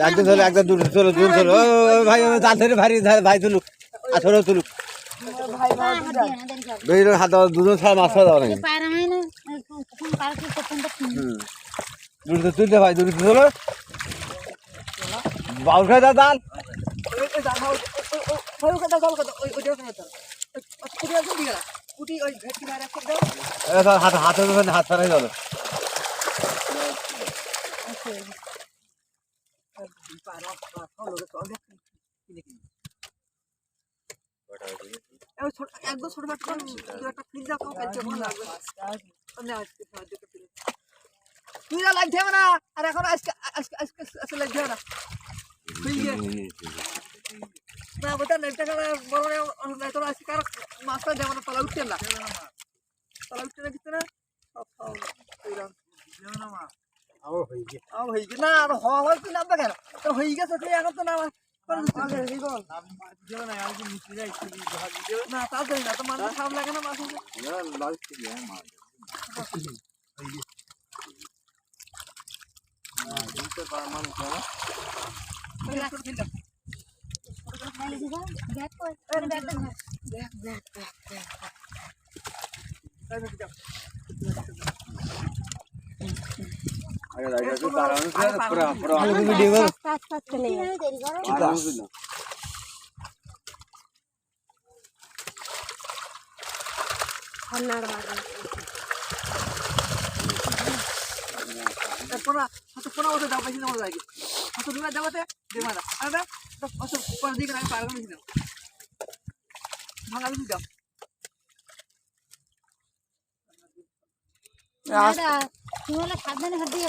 একদম চলো একদম দুটো চলো দুজন চলো ভাই জাল ধরে ভারী ভাই তুলুক আর ছোট তুলুক হাত দেওয়া দুজন ছাড়া মাছ খাওয়া যাবে না তুলতে ভাই দুটো চলো বাউল খাই দাও দাল হাত হাতে হাত ছাড়াই চলো একদম ছোট একটা ফ্রিজ রাখো তুই লাগছে না আর এখন আজকে আজকে আজকে আজকে লাগছে না না বলতে নেটটা বড় না তোর আজকে কার মাছটা যেমন তলা উঠছে না তলা উঠছে না কিছু না না আর হওয়ার কি নামবে কেন তোর হয়ে গেছে তুই এখন তো না না তা জানি না তো মানুষ খারাপ লাগে না মাছ সাবধানে হাত দিয়ে